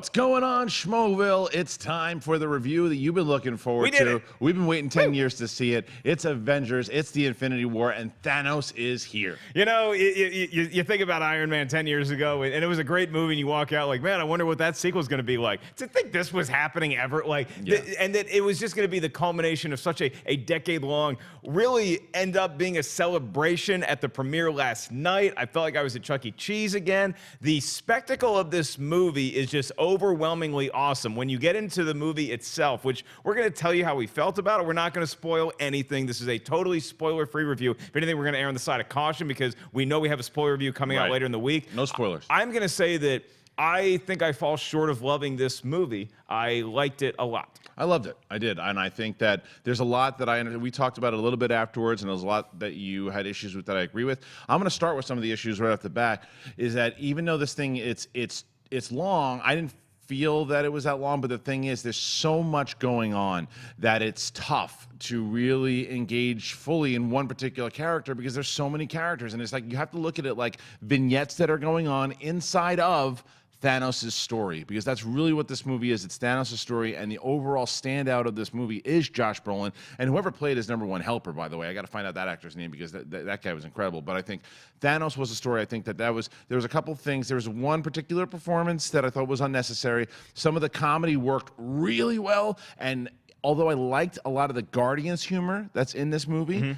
What's going on, Schmoville? It's time for the review that you've been looking forward to. We've been waiting 10 years to see it. It's Avengers, it's the Infinity War, and Thanos is here. You know, you think about Iron Man 10 years ago, and it was a great movie, and you walk out like, man, I wonder what that sequel's going to be like. To think this was happening ever, and that it was just going to be the culmination of such a decade-long, really end up being a celebration at the premiere last night. I felt like I was at Chuck E. Cheese again. The spectacle of this movie is just overwhelmingly awesome. When you get into the movie itself, which we're going to tell you how we felt about it, we're not going to spoil anything. This is a totally spoiler-free review. If anything, we're going to err on the side of caution because we know we have a spoiler review coming out later in the week. No spoilers. I'm going to say that I think I fall short of loving this movie. I liked it a lot. I loved it. I did. And I think that there's a lot that we talked about it a little bit afterwards, and there's a lot that you had issues with that I agree with. I'm going to start with some of the issues right off the bat, is that even though this thing, it's long, I didn't feel that it was that long, but the thing is, there's so much going on that it's tough to really engage fully in one particular character because there's so many characters, and it's like you have to look at it like vignettes that are going on inside of Thanos' story, because that's really what this movie is. It's Thanos' story, and the overall standout of this movie is Josh Brolin, and whoever played his #1 helper, by the way. I got to find out that actor's name because that guy was incredible. But I think Thanos was a story. I think there was a couple things. There was one particular performance that I thought was unnecessary. Some of the comedy worked really well, and although I liked a lot of the Guardians humor that's in this movie,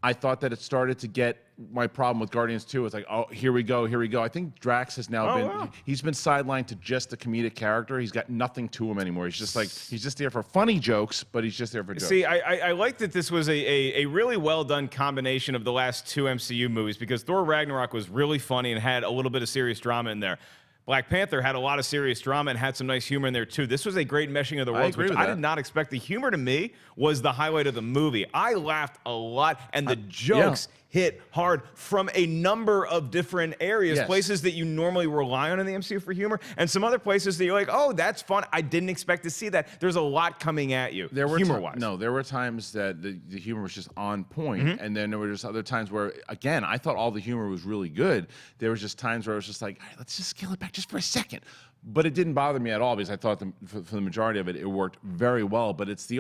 I thought that it started to get my problem with Guardians 2. It's like, oh, here we go. I think Drax has now he's been sidelined to just the comedic character. He's got nothing to him anymore. He's just there for funny jokes, but he's just there for jokes. See, I like that this was a really well done combination of the last two MCU movies, because Thor Ragnarok was really funny and had a little bit of serious drama in there. Black Panther had a lot of serious drama and had some nice humor in there, too. This was a great meshing of the worlds, which I did not expect. The humor, to me, was the highlight of the movie. I laughed a lot, and the jokes hit hard from a number of different areas, places that you normally rely on in the MCU for humor, and some other places that you're like, oh, that's fun. I didn't expect to see that. There's a lot coming at you, humor-wise. No, there were times that the humor was just on point, and then there were just other times where, again, I thought all the humor was really good. There was just times where I was just like, all right, let's just scale it back just for a second. But it didn't bother me at all because I thought for the majority of it, it worked very well. But it's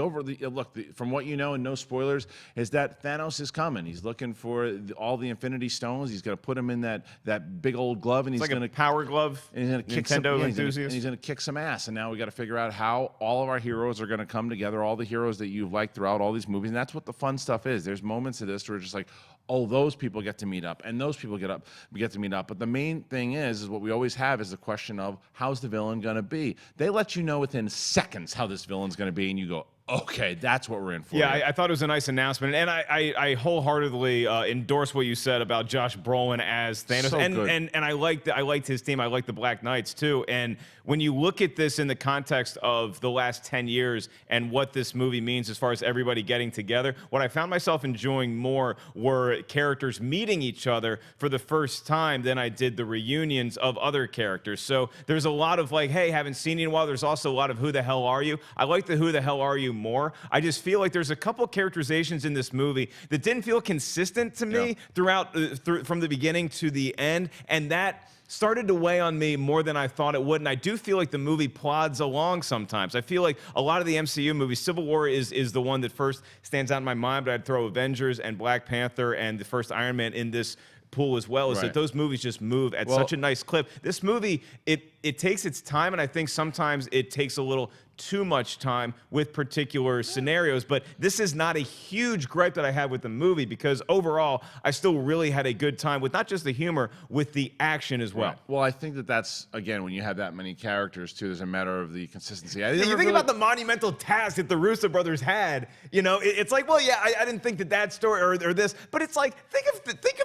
from what you know, and no spoilers, is that Thanos is coming. He's looking for all the Infinity Stones. He's going to put them in that big old glove, and he's going to power glove. And he's going to kick Nintendo enthusiast. And he's going to kick some ass. And now we got to figure out how all of our heroes are going to come together. All the heroes that you've liked throughout all these movies, and that's what the fun stuff is. There's moments of this where it's just like, oh, those people get to meet up, and those people get to meet up. But the main thing is what we always have is the question of how's the villain going to be. They let you know within seconds how this villain's going to be, and you go, okay, that's what we're in for. Yeah, I thought it was a nice announcement, and I wholeheartedly endorse what you said about Josh Brolin as Thanos, and I liked his team. I liked the Black Knights too. And when you look at this in the context of the last 10 years and what this movie means as far as everybody getting together, what I found myself enjoying more were characters meeting each other for the first time than I did the reunions of other characters. So there's a lot of like, hey, haven't seen you in a while. There's also a lot of who the hell are you? I like the who the hell are you more. I just feel like there's a couple characterizations in this movie that didn't feel consistent to me throughout from the beginning to the end, and that started to weigh on me more than I thought it would. And I do feel like the movie plods along sometimes. I feel like a lot of the MCU movies, Civil War is the one that first stands out in my mind, but I'd throw Avengers and Black Panther and the first Iron Man in this pool as well, is that those movies just move at such a nice clip. This movie, it takes its time, and I think sometimes it takes a little too much time with particular scenarios, but this is not a huge gripe that I have with the movie, because overall I still really had a good time with not just the humor, with the action as well. Well, I think that's, again, when you have that many characters too, there's a matter of the consistency. You think about the monumental task that the Russo brothers had, you know, it's like, well, yeah, I didn't think that story or this, but it's like, think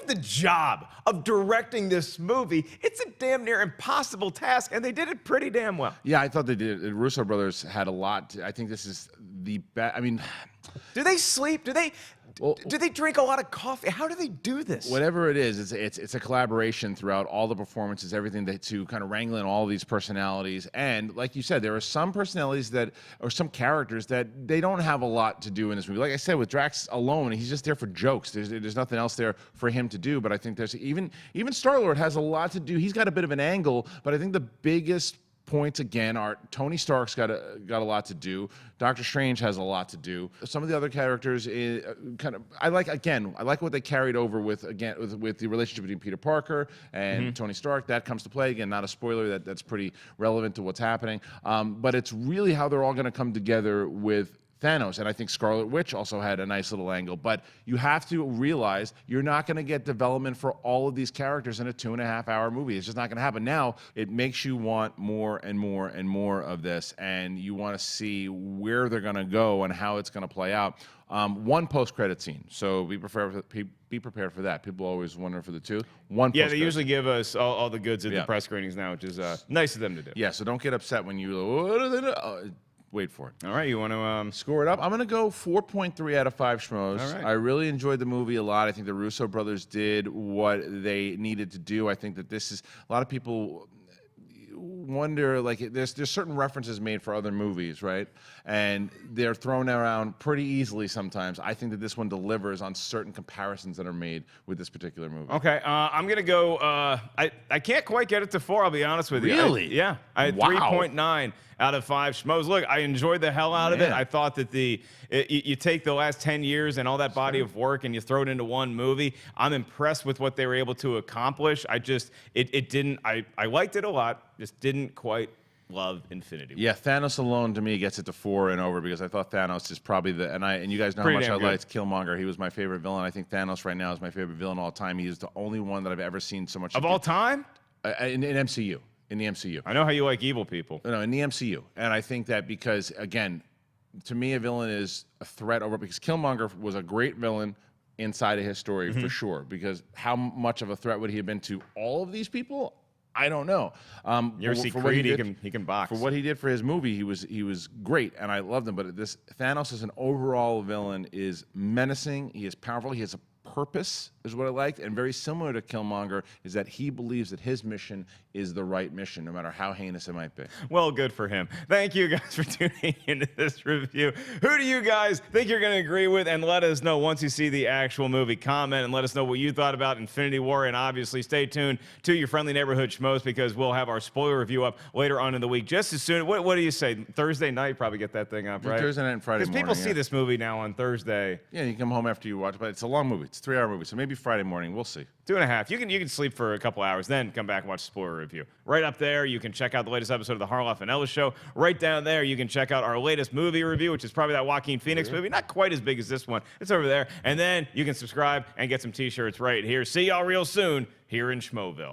of the job of directing this movie. It's a damn near impossible task, and they did it pretty damn well. Yeah, I thought they did. The Russo brothers had a lot. I think this is the best. I mean, do they sleep? Do they drink a lot of coffee? How do they do this? Whatever it is, it's a collaboration throughout all the performances, everything to kind of wrangle in all these personalities. And like you said, there are some personalities or some characters that they don't have a lot to do in this movie. Like I said, with Drax alone, he's just there for jokes. There's nothing else there for him to do. But I think there's even Star-Lord has a lot to do. He's got a bit of an angle, but I think the biggest points again are Tony Stark's got a lot to do. Doctor Strange has a lot to do. Some of the other characters I like what they carried over with the relationship between Peter Parker and Tony Stark. That comes to play again. Not a spoiler. That's pretty relevant to what's happening. But it's really how they're all going to come together with Thanos, and I think Scarlet Witch also had a nice little angle. But you have to realize you're not going to get development for all of these characters in a 2.5-hour movie. It's just not going to happen. Now, it makes you want more and more and more of this, and you want to see where they're going to go and how it's going to play out. One post-credit scene, so be prepared for that. People always wonder for the two. Yeah, they usually give us all the goods at the press screenings now, which is nice of them to do. Yeah, so don't get upset when you what are they doing? Wait for it. All right, you want to score it up? I'm going to go 4.3 out of 5 schmoes. All right. I really enjoyed the movie a lot. I think the Russo brothers did what they needed to do. I think that this is a lot of people wonder, like, there's certain references made for other movies, right? And they're thrown around pretty easily sometimes. I think that this one delivers on certain comparisons that are made with this particular movie. Okay, I'm gonna go. I can't quite get it to 4. I'll be honest with you. Really? Yeah, I had 3.9 out of 5 schmoes. Look, I enjoyed the hell out of it. I thought that you take the last 10 years and all that body of work and you throw it into one movie. I'm impressed with what they were able to accomplish. I liked it a lot, just didn't quite love Infinity War. Yeah, Thanos alone to me gets it to 4 and over, because I thought Thanos is probably and you guys know how much I liked Killmonger. He was my favorite villain. I think Thanos right now is my favorite villain of all time. He is the only one that I've ever seen so much of all time in MCU. In the MCU. I know how you like evil people. No, in the MCU. And I think that because, again, to me, a villain is a threat over, because Killmonger was a great villain inside of his story for sure. Because how much of a threat would he have been to all of these people? I don't know. You ever see Creed? He can box. For what he did for his movie, he was great, and I loved him. But this Thanos as an overall villain is menacing. He is powerful. He has a purpose, is what I liked, and very similar to Killmonger is that he believes that his mission is the right mission, no matter how heinous it might be. Well, good for him. Thank you guys for tuning into this review. Who do you guys think you're going to agree with? And let us know once you see the actual movie. Comment and let us know what you thought about Infinity War. And obviously, stay tuned to your friendly neighborhood schmoes, because we'll have our spoiler review up later on in the week. Just as soon. What do you say? Thursday night, probably get that thing up, right? Thursday night and Friday morning. Because people see this movie now on Thursday. Yeah, you come home after you watch, but it's a long movie. It's a 3-hour movie, so maybe Friday morning. We'll see. 2.5. You can sleep for a couple hours, then come back and watch the spoiler review. Right up there, you can check out the latest episode of the Harloff and Ellis Show. Right down there, you can check out our latest movie review, which is probably that Joaquin Phoenix movie. Not quite as big as this one. It's over there. And then you can subscribe and get some T-shirts right here. See y'all real soon here in Schmoville.